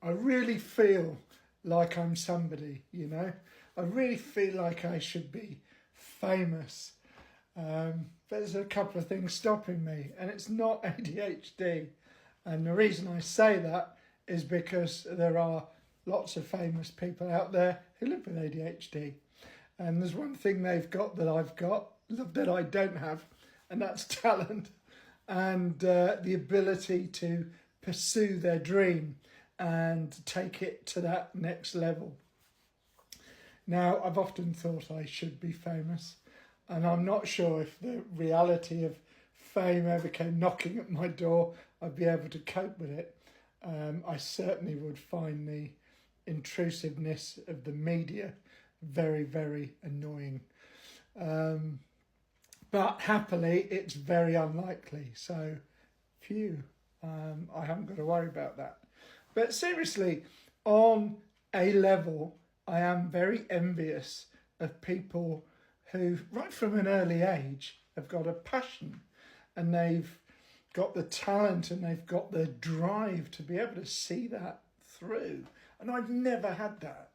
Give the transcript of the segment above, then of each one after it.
I really feel like I'm somebody, you know. I really feel like I should be famous. But there's a couple of things stopping me, and it's not ADHD. And the reason I say that is because there are lots of famous people out there who live with ADHD. And there's one thing they've got that I've got, that I don't have, and that's talent and the ability to pursue their dream and take it to that next level. Now, I've often thought I should be famous, and I'm not sure if the reality of fame ever came knocking at my door, I'd be able to cope with it. I certainly would find the intrusiveness of the media very, very annoying. But happily, it's very unlikely. So, phew, I haven't got to worry about that. But seriously, on a level, I am very envious of people who, right from an early age, have got a passion and they've got the talent and they've got the drive to be able to see that through. And I've never had that.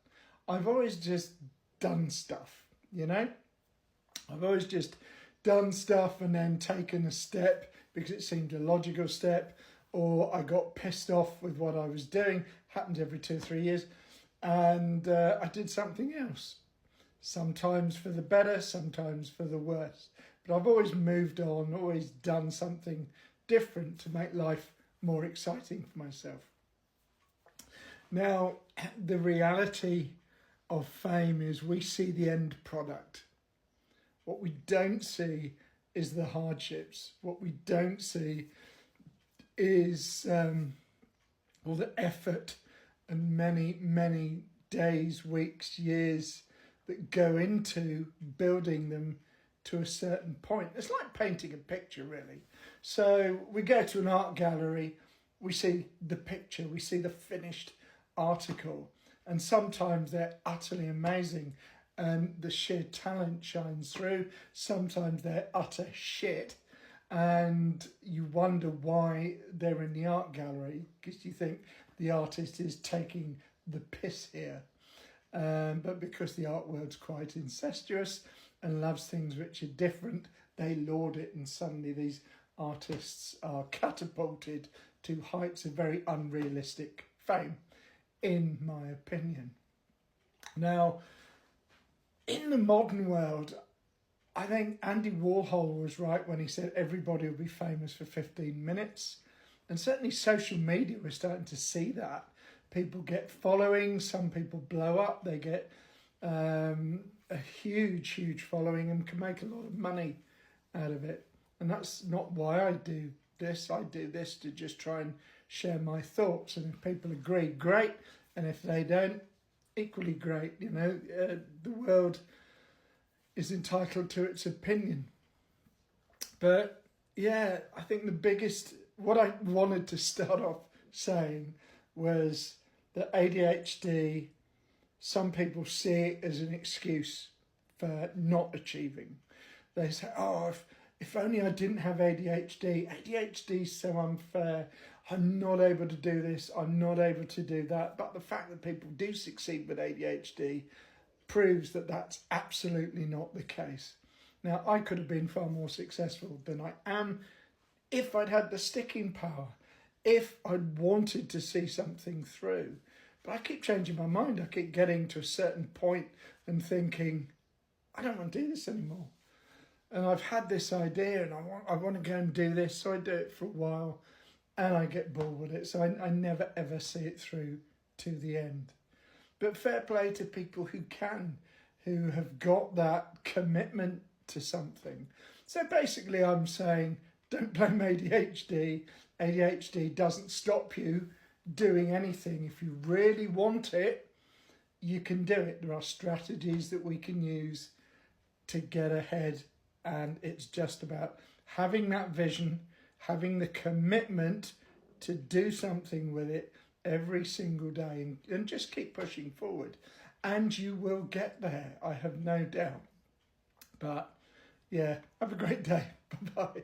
I've always just done stuff, you know? I've always just done stuff and then taken a step because it seemed a logical step, or I got pissed off with what I was doing, happened every 2 or 3 years, and I did something else. Sometimes for the better, sometimes for the worse. But I've always moved on, always done something different to make life more exciting for myself. Now, the reality of fame is we see the end product. What we don't see is the hardships. What we don't see is all the effort and many, many days, weeks, years that go into building them to a certain point. It's like painting a picture, really. So we go to an art gallery, we see the picture, we see the finished article, and sometimes they're utterly amazing and the sheer talent shines through. Sometimes they're utter shit and you wonder why they're in the art gallery, because you think the artist is taking the piss here. But because the art world's quite incestuous and loves things which are different, they laud it, and suddenly these artists are catapulted to heights of very unrealistic fame, in my opinion. Now, in the modern world, I think Andy Warhol was right when he said everybody will be famous for 15 minutes. And certainly social media, we're starting to see that. People get followings, some people blow up, they get a huge, huge following and can make a lot of money out of it. And that's not why I do this. I do this to just try and share my thoughts. And if people agree, great. And if they don't, equally great. You know, the world is entitled to its opinion. But yeah, I think what I wanted to start off saying was that ADHD, some people see it as an excuse for not achieving. They say, oh, if only I didn't have ADHD. ADHD is so unfair. I'm not able to do this. I'm not able to do that. But the fact that people do succeed with ADHD proves that that's absolutely not the case. Now, I could have been far more successful than I am if I'd had the sticking power, if I'd wanted to see something through. But I keep changing my mind. I keep getting to a certain point and thinking, I don't want to do this anymore. And I've had this idea and I want to go and do this. So I do it for a while and I get bored with it. So I never ever see it through to the end. But fair play to people who can, who have got that commitment to something. So basically I'm saying, don't blame ADHD. ADHD doesn't stop you doing anything. If you really want it, you can do it. There are strategies that we can use to get ahead, and it's just about having that vision, having the commitment to do something with it every single day, and just keep pushing forward, and you will get there, I have no doubt. But yeah, have a great day. Bye-bye.